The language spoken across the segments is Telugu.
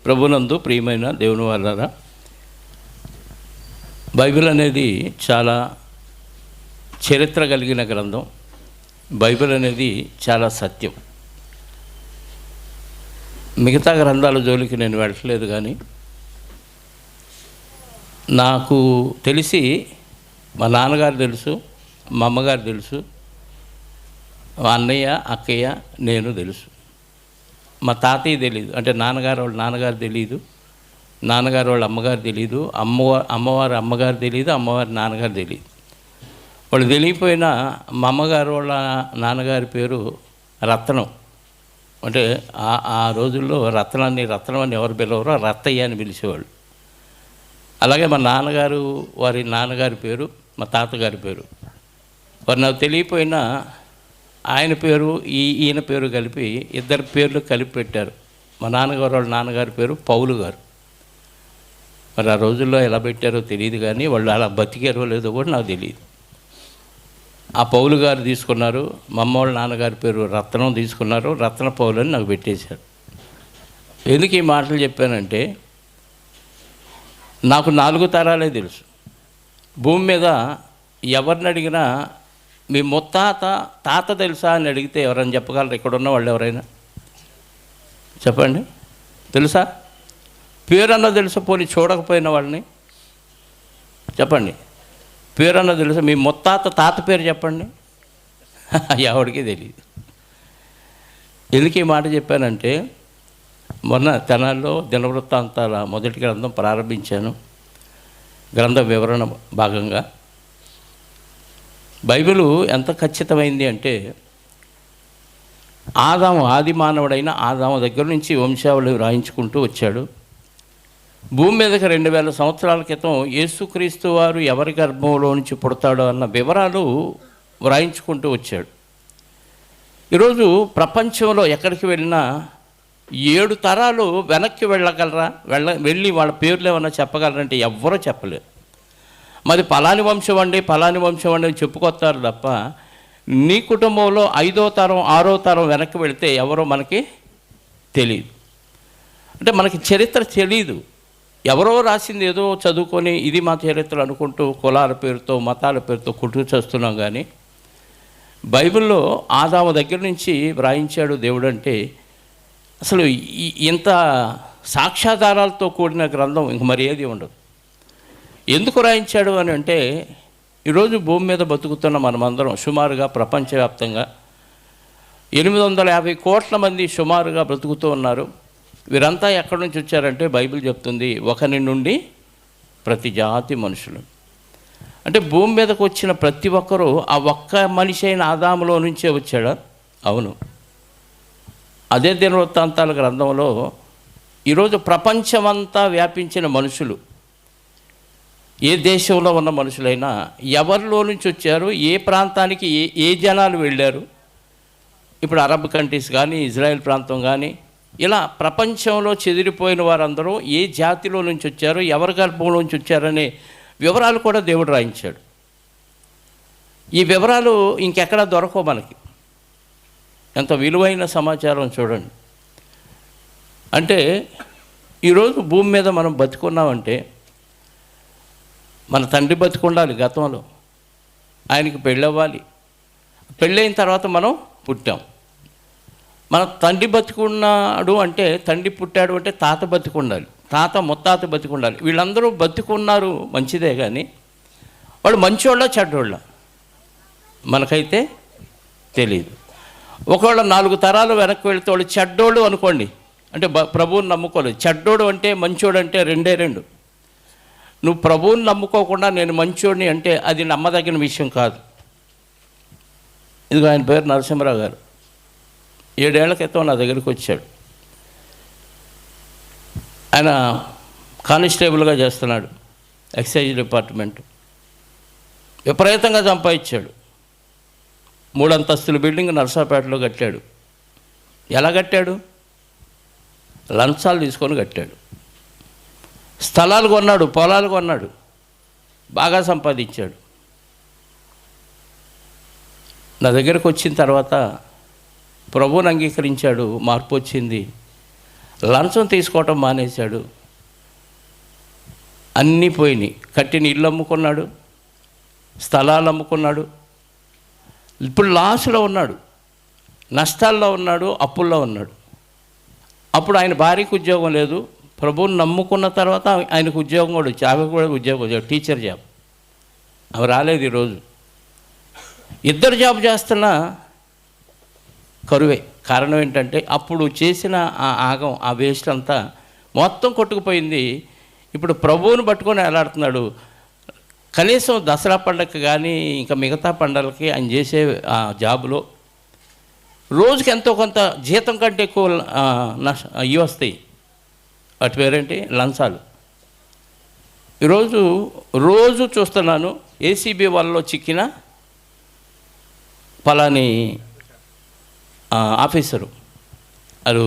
ప్రభునందు ప్రియమైన దేవుని వాళ్ళారా, బైబిల్ అనేది చాలా చరిత్ర కలిగిన గ్రంథం. బైబిల్ అనేది చాలా సత్యం. మిగతా గ్రంథాల జోలికి నేను వెళ్ళట్లేదు, కానీ నాకు తెలిసి మా నాన్నగారు తెలుసు, మా అమ్మగారు తెలుసు, మా అన్నయ్య అక్కయ్య నేను తెలుసు. మా తాతయ్య తెలీదు, అంటే నాన్నగారు వాళ్ళ నాన్నగారు తెలీదు, నాన్నగారు వాళ్ళ అమ్మగారు తెలీదు, అమ్మవారి అమ్మగారు తెలీదు, అమ్మవారి నాన్నగారు తెలీదు. వాళ్ళు తెలియపోయినా మా అమ్మగారు వాళ్ళ నాన్నగారి పేరు రత్నం. అంటే ఆ రోజుల్లో రత్నం అని ఎవరు పిలవరో రత్తయ్య అని పిలిచేవాళ్ళు. అలాగే మా నాన్నగారు వారి నాన్నగారి పేరు మా తాతగారి పేరు. వారు నాకు తెలియపోయినా ఆయన పేరు ఈయన పేరు కలిపి ఇద్దరు పేర్లు కలిపి పెట్టారు. మా నాన్నగారు వాళ్ళ నాన్నగారి పేరు పౌలు గారు. మరి ఆ రోజుల్లో ఎలా పెట్టారో తెలియదు, కానీ వాళ్ళు అలా బతికారో లేదో కూడా నాకు తెలియదు. ఆ పౌలు గారు తీసుకున్నారు, మా అమ్మ వాళ్ళ నాన్నగారి పేరు రత్నం తీసుకున్నారు, రత్న పౌలు అని నాకు పెట్టేశారు. ఎందుకు ఈ మాటలు చెప్పానంటే, నాకు 4 తరాలే తెలుసు. భూమి మీద ఎవరిని అడిగినా మీ తాత తెలుసా అని అడిగితే ఎవరైనా చెప్పగలరు? ఇక్కడున్న వాళ్ళు ఎవరైనా చెప్పండి, తెలుసా? పేరన్నా తెలుసా? పోనీ చూడకపోయిన వాళ్ళని చెప్పండి, పేరన్నా తెలుసా? మీ తాత పేరు చెప్పండి. ఎవరికి తెలియదు. ఎందుకు ఈ మాట చెప్పానంటే, మొన్న తెనాల్లో దినవృత్తాంతాల మొదటి గ్రంథం ప్రారంభించాను, గ్రంథ వివరణ భాగంగా. బైబిలు ఎంత ఖచ్చితమైంది అంటే, ఆది మానవుడైన ఆదాము దగ్గర నుంచి వంశావళి వ్రాయించుకుంటూ వచ్చాడు. భూమి మీదకి 2000 సంవత్సరాల క్రితం యేసుక్రీస్తు వారు ఎవరి గర్భంలో నుంచి పుడతాడో అన్న వివరాలు వ్రాయించుకుంటూ వచ్చాడు. ఈరోజు ప్రపంచంలో ఎక్కడికి వెళ్ళినా 7 తరాలు వెనక్కి వెళ్ళగలరా? వెళ్ళి వాళ్ళ పేర్లు ఏమన్నా చెప్పగలరంటే ఎవ్వరూ చెప్పలేరు. మరి పలాని వంశం అండి అని చెప్పుకొస్తారు తప్ప, నీ కుటుంబంలో 5వ తరం 6వ తరం వెనక్కి వెళితే ఎవరో మనకి తెలియదు. అంటే మనకి చరిత్ర తెలీదు. ఎవరో రాసింది ఏదో చదువుకొని ఇది మా చరిత్ర అనుకుంటూ కులాల పేరుతో మతాల పేరుతో కుట్టు చేస్తున్నాం. కానీ బైబిల్లో ఆదాము దగ్గర నుంచి వ్రాయించాడు దేవుడు అంటే, అసలు ఇంత సాక్ష్యాధారాలతో కూడిన గ్రంథం ఇంక మరి ఏది ఉండదు. ఎందుకు రాయించాడు అని అంటే, ఈరోజు భూమి మీద బతుకుతున్న మనమందరం సుమారుగా ప్రపంచవ్యాప్తంగా 850 కోట్ల మంది సుమారుగా బ్రతుకుతూ ఉన్నారు. వీరంతా ఎక్కడి నుంచి వచ్చారంటే, బైబిల్ చెప్తుంది ఒకరి నుండి ప్రతి జాతి మనుషులు. అంటే భూమి మీదకు వచ్చిన ప్రతి ఒక్కరూ ఆ ఒక్క మనిషి అయిన ఆదాములో నుంచే వచ్చాడా? అవును. అదే దినవృత్తాంతాల గ్రంథంలో ఈరోజు ప్రపంచమంతా వ్యాపించిన మనుషులు, ఏ దేశంలో ఉన్న మనుషులైనా ఎవరిలో నుంచి వచ్చారు, ఏ ప్రాంతానికి ఏ జనాలు వెళ్ళారు. ఇప్పుడు అరబ్ కంట్రీస్ కానీ, ఇజ్రాయెల్ ప్రాంతం కానీ, ఇలా ప్రపంచంలో చెదిరిపోయిన వారందరూ ఏ జాతిలో నుంచి వచ్చారు, ఎవరి గర్భంలో నుంచి వచ్చారనే వివరాలు కూడా దేవుడు రాయించాడు. ఈ వివరాలు ఇంకెక్కడా దొరకవు మనకి. ఎంత విలువైన సమాచారం చూడండి. అంటే ఈరోజు భూమి మీద మనం బతుకున్నామంటే, మన తండ్రి బతుకుండాలి. గతంలో ఆయనకి పెళ్ళవ్వాలి, పెళ్ళైన తర్వాత మనం పుట్టాం. మన తండ్రి బతుకున్నాడు అంటే, తండ్రి పుట్టాడు అంటే తాత బతుకుండాలి, తాత ముత్తాత బతుకుండాలి. వీళ్ళందరూ బతుకున్నారు, మంచిదే. కానీ వాళ్ళు మంచోళ్ళ చెడ్డోళ్ళ మనకైతే తెలియదు. ఒకవేళ 4 తరాలు వెనక్కి వెళితే వాళ్ళు చెడ్డోళ్ళు అనుకోండి, అంటే ప్రభువుని నమ్ముకోలేదు. చెడ్డోడు అంటే మంచోడు అంటే రెండే రెండు. నువ్వు ప్రభువుని నమ్ముకోకుండా నేను మంచోడిని అంటే అది నమ్మదగిన విషయం కాదు. ఇదిగో ఆయన పేరు నరసింహరావు గారు. 7 ఏళ్ల క్రితం నా దగ్గరికి వచ్చాడు. ఆయన కానిస్టేబుల్గా చేస్తున్నాడు, ఎక్సైజ్ డిపార్ట్మెంట్. విపరీతంగా సంపాదించాడు. 3 అంతస్తుల బిల్డింగ్ నర్సాపేటలో కట్టాడు. ఎలా కట్టాడు? లంచాలు తీసుకొని కట్టాడు. స్థలాలు కొన్నాడు, పొలాలు కొన్నాడు, బాగా సంపాదించాడు. నా దగ్గరకు వచ్చిన తర్వాత ప్రభువుని అంగీకరించాడు, మార్పు వచ్చింది. లంచం తీసుకోవటం మానేశాడు. అన్నీ పోయినాయి. కట్టిన ఇల్లు అమ్ముకున్నాడు, స్థలాలు అమ్ముకున్నాడు. ఇప్పుడు లాస్లో ఉన్నాడు, నష్టాల్లో ఉన్నాడు, అప్పుల్లో ఉన్నాడు. అప్పుడు ఆయన భార్యకు ఉద్యోగం లేదు. ప్రభువుని నమ్ముకున్న తర్వాత ఆయనకు ఉద్యోగం కూడా వచ్చి, ఆమె కూడా ఉద్యోగం వచ్చాడు, టీచర్ జాబ్. అవి రాలేదు ఈరోజు. ఇద్దరు జాబ్ చేస్తున్నా కరువే. కారణం ఏంటంటే అప్పుడు చేసిన ఆ ఆగం, ఆ వేస్ట్ అంతా మొత్తం కొట్టుకుపోయింది. ఇప్పుడు ప్రభువుని పట్టుకొని ఎలాడుతున్నాడు. కనీసం దసరా పండగకి కానీ ఇంకా మిగతా పండగలకి ఆయన చేసే ఆ జాబులో రోజుకి ఎంతో కొంత జీతం కంటే ఎక్కువ ఇవి వస్తాయి. వాటి పేరేంటి, లంచాలు. రోజు చూస్తున్నాను, ఏసీబీ వాళ్ళలో చిక్కిన పలాని ఆఫీసరు, అది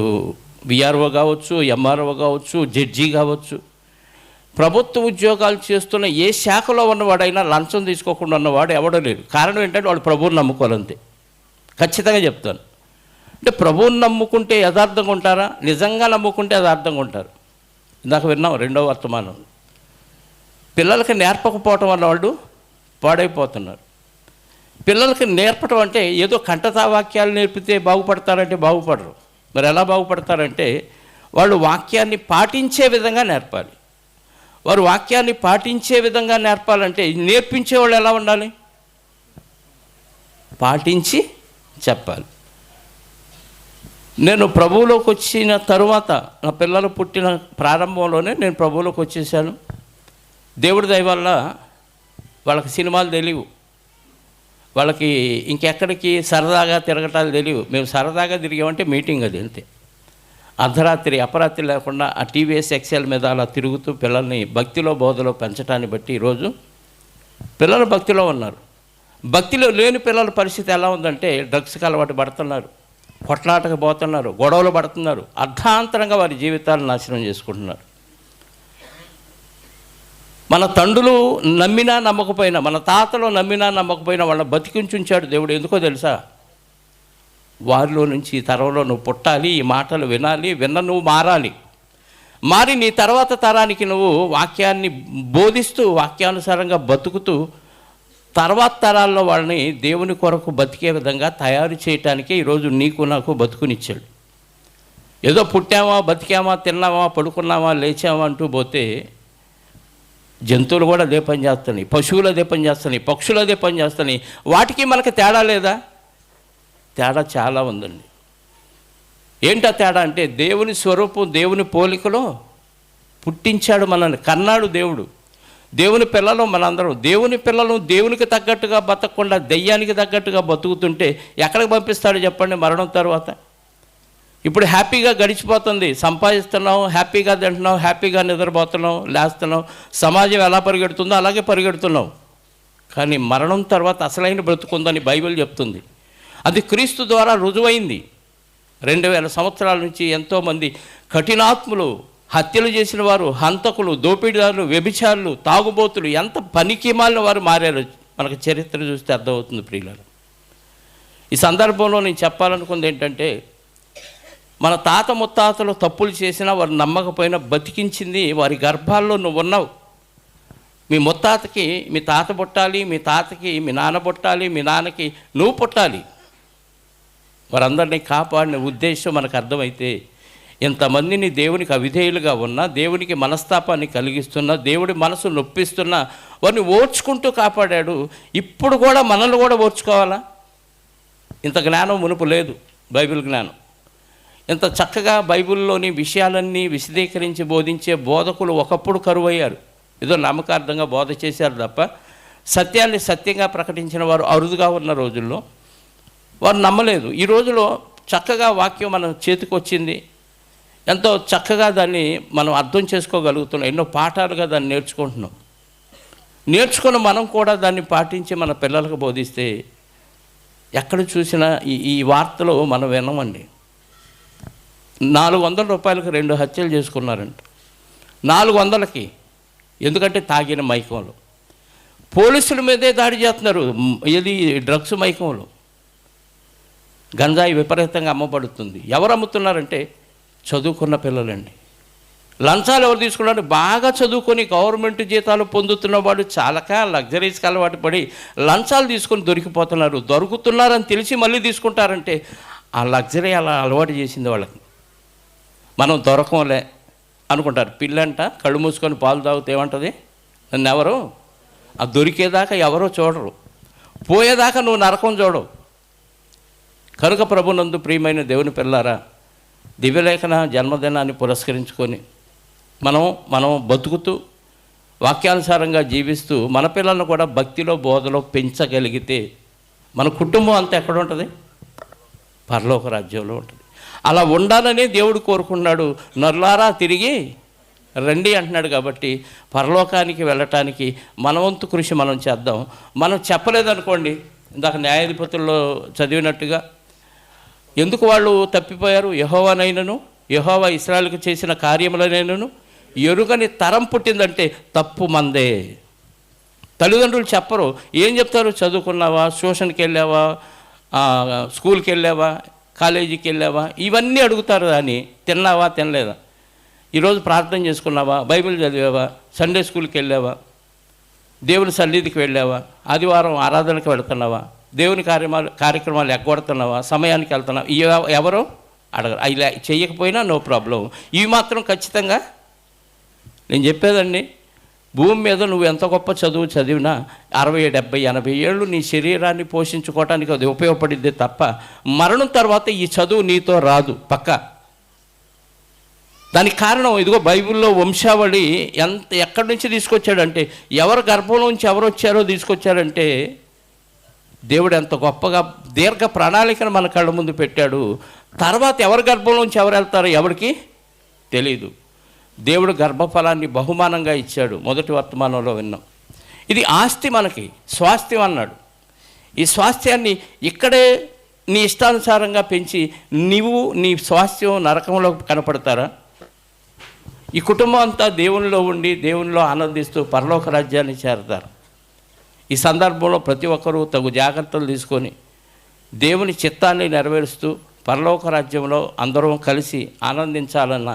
విఆర్ఓ కావచ్చు, ఎంఆర్ఓ కావచ్చు, జడ్జి కావచ్చు, ప్రభుత్వ ఉద్యోగాలు చేస్తున్న ఏ శాఖలో ఉన్నవాడైనా లంచం తీసుకోకుండా ఉన్నవాడు ఎవడో లేడు. కారణం ఏంటంటే వాడు ప్రభువుని నమ్ముకోవాలంతే. ఖచ్చితంగా చెప్తాను. అంటే ప్రభువుని నమ్ముకుంటే యథార్థంగా ఉంటారా? నిజంగా నమ్ముకుంటే యథార్థంగా ఉంటారు. ఇందాక విన్నాం రెండవ వర్తమానం. పిల్లలకి నేర్పకపోవటం వల్ల వాళ్ళు పాడైపోతున్నారు. పిల్లలకి నేర్పటం అంటే ఏదో కంఠతా వాక్యాలు నేర్పితే బాగుపడతారంటే బాగుపడరు. మరి ఎలా బాగుపడతారంటే వాళ్ళు వాక్యాన్ని పాటించే విధంగా నేర్పాలి. వారు వాక్యాన్ని పాటించే విధంగా నేర్పాలంటే నేర్పించేవాళ్ళు ఎలా ఉండాలి? పాటించి చెప్పాలి. నేను ప్రభువులోకి వచ్చిన తరువాత, నా పిల్లలు పుట్టిన ప్రారంభంలోనే నేను ప్రభువులోకి వచ్చేసాను. దేవుడి దయ వల్ల వాళ్ళకి సినిమాలు తెలియవు, వాళ్ళకి ఇంకెక్కడికి సరదాగా తిరగటాలు తెలియవు. మేము సరదాగా తిరిగామంటే మీటింగ్, అది అంతే. అర్ధరాత్రి అపరాత్రి లేకుండా ఆ టీవీఎస్ ఎక్సెల్ మీద అలా తిరుగుతూ పిల్లల్ని భక్తిలో బోధలో పెంచడాన్ని బట్టి ఈరోజు పిల్లలు భక్తిలో ఉన్నారు. భక్తిలో లేని పిల్లల పరిస్థితి ఎలా ఉందంటే డ్రగ్స్కి అలవాటు పడుతున్నారు, కొట్లాటకు పోతున్నారు, గొడవలు పడుతున్నారు, అర్ధాంతరంగా వారి జీవితాలను నాశనం చేసుకుంటున్నారు. మన తండ్రులు నమ్మినా నమ్మకపోయినా, మన తాతలు నమ్మినా నమ్మకపోయినా వాళ్ళని బతికించుంచాడు దేవుడు. ఎందుకో తెలుసా? వారిలో నుంచి ఈ తరంలో నువ్వు పుట్టాలి, ఈ మాటలు వినాలి, నువ్వు మారాలి. మారి నీ తర్వాత తరానికి నువ్వు వాక్యాన్ని బోధిస్తూ వాక్యానుసారంగా బతుకుతూ తర్వాత తరాల్లో వాళ్ళని దేవుని కొరకు బతికే విధంగా తయారు చేయటానికే ఈరోజు నీకు నాకు బతుకునిచ్చాడు. ఏదో పుట్టామా, బతికామా, తిన్నామా, పడుకున్నామా, లేచామా అంటూ పోతే జంతువులు కూడా అదే పని చేస్తున్నాయి, పశువులు అదే పని చేస్తున్నాయి, పక్షులు అదే పని చేస్తున్నాయి. వాటికి మనకి తేడా లేదా? తేడా చాలా ఉందండి. ఏంటా తేడా అంటే దేవుని స్వరూపం, దేవుని పోలికలో పుట్టించాడు మనల్ని, కన్నాడు దేవుడు. దేవుని పిల్లలు మనందరం. దేవుని పిల్లలు దేవునికి తగ్గట్టుగా బతకకుండా దెయ్యానికి తగ్గట్టుగా బతుకుతుంటే ఎక్కడికి పంపిస్తాడు చెప్పండి మరణం తర్వాత? ఇప్పుడు హ్యాపీగా గడిచిపోతుంది, సంపాదిస్తున్నాం, హ్యాపీగా తింటున్నాం, హ్యాపీగా నిద్రపోతున్నాం, లేస్తున్నాం. సమాజం ఎలా పరిగెడుతుందో అలాగే పరిగెడుతున్నాం. కానీ మరణం తర్వాత అసలైన బ్రతుకుందని బైబిల్ చెప్తుంది. అది క్రీస్తు ద్వారా రుజువైంది. 2000 సంవత్సరాల నుంచి ఎంతోమంది కఠినాత్ములు, హత్యలు చేసిన వారు, హంతకులు, దోపిడీదారులు, వ్యభిచారులు, తాగుబోతులు, ఎంత పనికిమాలిన వారు మారారు. మనకు చరిత్ర చూస్తే అర్థమవుతుంది ప్రియులారా. ఈ సందర్భంలో నేను చెప్పాలనుకుంది ఏంటంటే మన తాత ముత్తాతలు తప్పులు చేసినా వారు నమ్మకపోయినా బతికించింది వారి గర్భాల్లో నువ్వు ఉన్నావు. మీ ముత్తాతకి మీ తాత పుట్టాలి, మీ తాతకి మీ నాన్న పుట్టాలి, మీ నాన్నకి నువ్వు పుట్టాలి. వారందరినీ కాపాడిన ఉద్దేశం మనకు అర్థమైతే ఇంతమందిని దేవునికి అవిధేయులుగా ఉన్నా, దేవునికి మనస్తాపాన్ని కలిగిస్తున్నా, దేవుడి మనసు నొప్పిస్తున్నా వారిని ఓర్చుకుంటూ కాపాడాడు. ఇప్పుడు కూడా మనల్ని కూడా ఓర్చుకోవాలా? ఇంత జ్ఞానం మునుపు లేదు, బైబిల్ జ్ఞానం. ఇంత చక్కగా బైబిల్లోని విషయాలన్నీ విశదీకరించి బోధించే బోధకులు ఒకప్పుడు కరువయ్యారు. ఏదో నామకార్థంగా బోధ చేశారు తప్ప సత్యాన్ని సత్యంగా ప్రకటించిన వారు అరుదుగా ఉన్న రోజుల్లో వారు నమ్మలేదు. ఈ రోజులో చక్కగా వాక్యం మన చేతికి వచ్చింది, ఎంతో చక్కగా దాన్ని మనం అర్థం చేసుకోగలుగుతున్నాం, ఎన్నో పాఠాలుగా దాన్ని నేర్చుకుంటున్నాం. నేర్చుకున్న మనం కూడా దాన్ని పాటించి మన పిల్లలకు బోధిస్తే ఎక్కడ చూసినా ఈ వార్తలో మనం వినమండి. 400 రూపాయలకు 2 హత్యలు చేసుకున్నారంట. 400కి, ఎందుకంటే తాగిన మైకంలో. పోలీసుల మీదే దాడి చేస్తున్నారు. ఇది డ్రగ్స్ మైకంలో. గంజాయి విపరీతంగా అమ్మబడుతుంది. ఎవరు అమ్ముతున్నారంటే చదువుకున్న పిల్లలండి. లంచాలు ఎవరు తీసుకున్నారు? బాగా చదువుకొని గవర్నమెంట్ జీతాలు పొందుతున్న వాళ్ళు చాలక లగ్జరీస్కి అలవాటు పడి లంచాలు తీసుకొని దొరికిపోతున్నారు. దొరుకుతున్నారని తెలిసి మళ్ళీ తీసుకుంటారంటే ఆ లగ్జరీ అలా అలవాటు చేసింది వాళ్ళకి. మనం దొరకంలే అనుకుంటారు. పిల్లంట కళ్ళు మూసుకొని పాలు తాగితే ఏమంటుంది? నన్ను ఎవరు ఆ దొరికేదాకా ఎవరో చూడరు, పోయేదాకా నువ్వు నరకం చూడవు. కనుక ప్రభునందు ప్రియమైన దేవుని పిల్లారా, దివ్యలేఖన జన్మదినాన్ని పురస్కరించుకొని మనం బతుకుతూ వాక్యానుసారంగా జీవిస్తూ మన పిల్లలను కూడా భక్తిలో బోధలో పెంచగలిగితే మన కుటుంబం అంతా ఎక్కడ ఉంటుంది? పరలోక రాజ్యంలో ఉంటుంది. అలా ఉండాలని దేవుడు కోరుకున్నాడు. నరులారా తిరిగి రండి అంటున్నాడు. కాబట్టి పరలోకానికి వెళ్ళటానికి మన వంతు కృషి మనం చేద్దాం. మనం చెప్పలేదనుకోండి, ఇందాక న్యాయాధిపతుల్లో చదివినట్టుగా ఎందుకు వాళ్ళు తప్పిపోయారు? యెహోవా ఇశ్రాయేలుకు చేసిన కార్యములనైనను ఎరుగని తరం పుట్టిందంటే తప్పు మందే. తల్లిదండ్రులు చెప్పరు. ఏం చెప్తారు? చదువుకున్నావా, ట్యూషన్కి వెళ్ళావా, స్కూల్కి వెళ్ళావా, కాలేజీకి వెళ్ళావా, ఇవన్నీ అడుగుతారు. కానీ తిన్నావా, తినలేదా, ఈరోజు ప్రార్థన చేసుకున్నావా, బైబిల్ చదివావా, సండే స్కూల్కి వెళ్ళావా, దేవుని సన్నిధికి వెళ్ళావా, ఆదివారం ఆరాధనకి వెళుతున్నావా, దేవుని కార్యక్రమాలు ఎగ్గొడుతున్నావా, సమయానికి వెళ్తున్నావా, ఎవరో అడగరు. ఇలా చేయకపోయినా నో ప్రాబ్లం. ఇవి మాత్రం ఖచ్చితంగా నేను చెప్పేదండి, భూమి మీద నువ్వు ఎంత గొప్ప చదువు చదివినా 60, 70, 80 ఏళ్ళు నీ శరీరాన్ని పోషించుకోవటానికి అది ఉపయోగపడిద్దే తప్ప మరణం తర్వాత ఈ చదువు నీతో రాదు పక్కా. దానికి కారణం ఇదిగో బైబిల్లో వంశావళి ఎక్కడి నుంచి తీసుకొచ్చాడంటే, ఎవరు గర్భంలోంచి ఎవరు వచ్చారో తీసుకొచ్చారంటే, దేవుడు ఎంత గొప్పగా దీర్ఘ ప్రణాళికను మన కళ్ళ ముందు పెట్టాడు. తర్వాత ఎవరి గర్భంలోంచి ఎవరు వెళ్తారో ఎవరికి తెలీదు. దేవుడు గర్భఫలాన్ని బహుమానంగా ఇచ్చాడు. మొదటి వర్తమానంలో విన్నాం. ఇది ఆస్తి, మనకి స్వాస్థ్యం అన్నాడు. ఈ స్వాస్థ్యాన్ని ఇక్కడే నీ ఇష్టానుసారంగా పెంచి నీ స్వాస్థ్యం నరకంలో కనపడతారా? ఈ కుటుంబం అంతా దేవునిలో ఉండి దేవునిలో ఆనందిస్తూ పరలోక రాజ్యాన్ని చేరతారు. ఈ సందర్భంలో ప్రతి ఒక్కరూ తగు జాగ్రత్తలు తీసుకొని దేవుని చిత్తాన్ని నెరవేరుస్తూ పరలోక రాజ్యంలో అందరం కలిసి ఆనందించాలన్న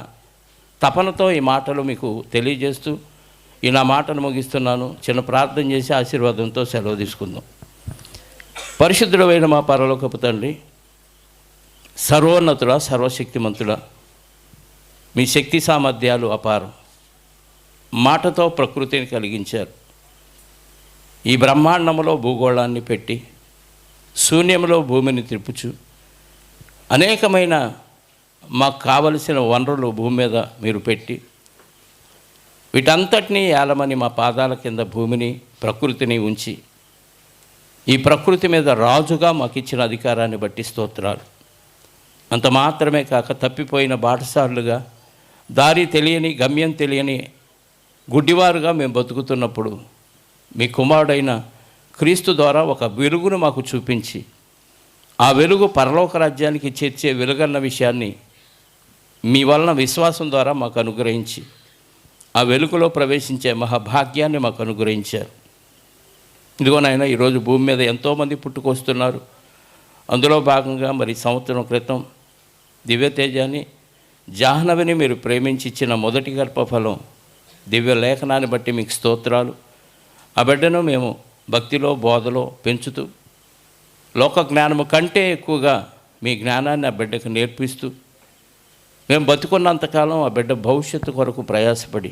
తపనతో ఈ మాటలు మీకు తెలియజేస్తూ నా మాటను ముగిస్తున్నాను. చిన్న ప్రార్థన చేసి ఆశీర్వాదంతో సెలవు తీసుకుందాం. పరిశుద్ధుడైన మా పరలోకపు తండ్రి, సర్వోన్నతుడా, సర్వశక్తిమంతుడా, మీ శక్తి సామర్థ్యాలు అపారం. మాటతో ప్రకృతిని కలిగించారు. ఈ బ్రహ్మాండంలో భూగోళాన్ని పెట్టి శూన్యంలో భూమిని త్రిప్పుచు అనేకమైన మాకు కావలసిన వనరులు భూమి మీద మీరు పెట్టి వీటంతటినీ ఏలమని మా పాదాల కింద భూమిని ప్రకృతిని ఉంచి ఈ ప్రకృతి మీద రాజుగా మాకు ఇచ్చిన అధికారాన్ని బట్టి స్తోత్రాలు. అంత మాత్రమే కాక తప్పిపోయిన బాటసారులుగా, దారి తెలియని గమ్యం తెలియని గుడ్డివారుగా మేము బతుకుతున్నప్పుడు మీ కుమారుడైన క్రీస్తు ద్వారా ఒక వెలుగును మాకు చూపించి ఆ వెలుగు పరలోక రాజ్యానికి చేర్చే వెలుగన్న విషయాన్ని మీ వలన విశ్వాసం ద్వారా మాకు అనుగ్రహించి ఆ వెలుగులో ప్రవేశించే మహాభాగ్యాన్ని మాకు అనుగ్రహించారు. ఇదిగో నాయన, ఈరోజు భూమి మీద ఎంతోమంది పుట్టుకొస్తున్నారు. అందులో భాగంగా మరి సంవత్సరం క్రితం దివ్యతేజాన్ని, జాహ్నవిని మీరు ప్రేమించి ఇచ్చిన మొదటి గర్భఫలం దివ్య లేఖనాన్ని బట్టి మీకు స్తోత్రాలు. ఆ బిడ్డను మేము భక్తిలో బోధలో పెంచుతూ లోక జ్ఞానము కంటే ఎక్కువగా మీ జ్ఞానాన్ని ఆ బిడ్డకు నేర్పిస్తూ మేము బతుకున్నంతకాలం ఆ బిడ్డ భవిష్యత్తు కొరకు ప్రయాసపడి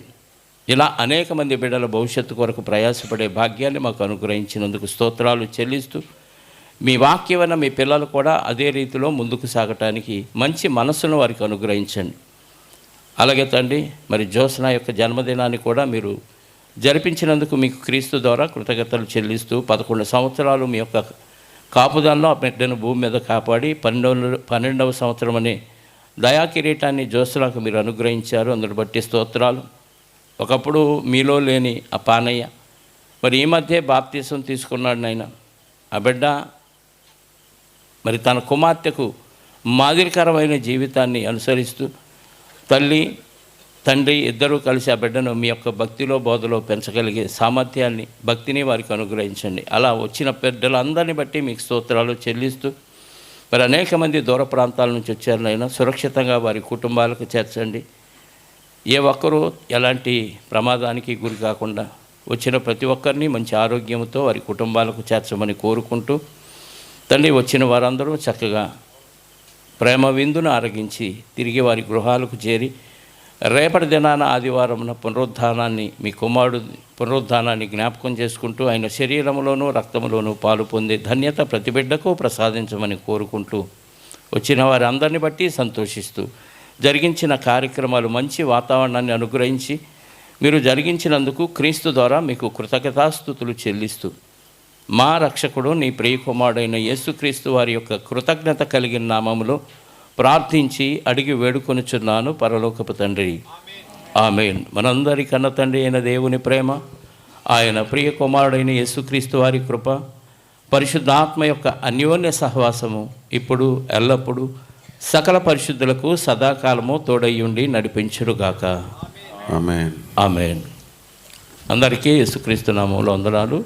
ఇలా అనేక మంది బిడ్డల భవిష్యత్తు కొరకు ప్రయాసపడే భాగ్యాన్ని మాకు అనుగ్రహించినందుకు స్తోత్రాలు చెల్లిస్తూ మీ వాక్యమైన మీ పిల్లలు కూడా అదే రీతిలో ముందుకు సాగటానికి మంచి మనస్సును వారికి అనుగ్రహించండి. అలాగే తండ్రి, మరి జ్యోత్స్న యొక్క జన్మదినాన్ని కూడా మీరు జరిపించినందుకు మీకు క్రీస్తు ద్వారా కృతజ్ఞతలు చెల్లిస్తూ 11 సంవత్సరాలు మీ యొక్క కాపుదల్లో ఆ బిడ్డను భూమి మీద కాపాడి 12వ సంవత్సరం అనే దయా కిరీటాన్ని జ్యోత్స్నకు మీరు అనుగ్రహించారు. అందును బట్టి స్తోత్రాలు. ఒకప్పుడు మీలో లేని ఆ పానయ్య మరి ఈ మధ్య బాప్తీసం తీసుకున్నాడు నాయన. ఆ బిడ్డ మరి తన కుమార్తెకు మాదిరికరమైన జీవితాన్ని అనుసరిస్తూ తల్లి తండ్రి ఇద్దరూ కలిసి ఆ బిడ్డను మీ యొక్క భక్తిలో బోధలో పెంచగలిగే సామర్థ్యాన్ని భక్తిని వారికి అనుగ్రహించండి. అలా వచ్చిన బిడ్డలందరినీ బట్టి మీకు స్తోత్రాలు చెల్లిస్తూ మరి అనేక మంది దూర ప్రాంతాల నుంచి వచ్చారు నాయన, సురక్షితంగా వారి కుటుంబాలకు చేర్చండి. ఏ ఒక్కరూ ఎలాంటి ప్రమాదానికి గురి కాకుండా వచ్చిన ప్రతి ఒక్కరిని మంచి ఆరోగ్యంతో వారి కుటుంబాలకు చేర్చమని కోరుకుంటూ, తండ్రి వచ్చిన వారందరూ చక్కగా ప్రేమ విందును ఆరగించి తిరిగి వారి గృహాలకు చేరి రేపటి దినాన ఆదివారమున పునరుద్ధానాన్ని, మీ కుమారుడు పునరుద్ధానాన్ని జ్ఞాపకం చేసుకుంటూ ఆయన శరీరంలోనూ రక్తంలోనూ పాలు పొందే ధన్యత ప్రతి బిడ్డకు ప్రసాదించమని కోరుకుంటూ, వచ్చిన వారి అందరిని బట్టి సంతోషిస్తూ, జరిగించిన కార్యక్రమాలు మంచి వాతావరణాన్ని అనుగ్రహించి మీరు జరిగించినందుకు క్రీస్తు ద్వారా మీకు కృతజ్ఞతాస్తుతులు చెల్లిస్తూ, మా రక్షకుడు నీ ప్రియకుమారుడైన యేసుక్రీస్తు వారి యొక్క కృతజ్ఞత కలిగిన నామములో ప్రార్థించి అడిగి వేడుకొనుచున్నాను పరలోకపు తండ్రి, ఆమేన్. మనందరి కన్న తండ్రి అయిన దేవుని ప్రేమ, ఆయన ప్రియ కుమారుడైన యేసుక్రీస్తు వారి కృప, పరిశుద్ధాత్మ యొక్క అన్యోన్య సహవాసము ఇప్పుడు ఎల్లప్పుడూ సకల పరిశుద్ధులకు సదాకాలము తోడయ్యుండి నడిపించుడుగాక. ఆమేన్. ఆమేన్. అందరికీ యేసుక్రీస్తు నామములో వందనాలు.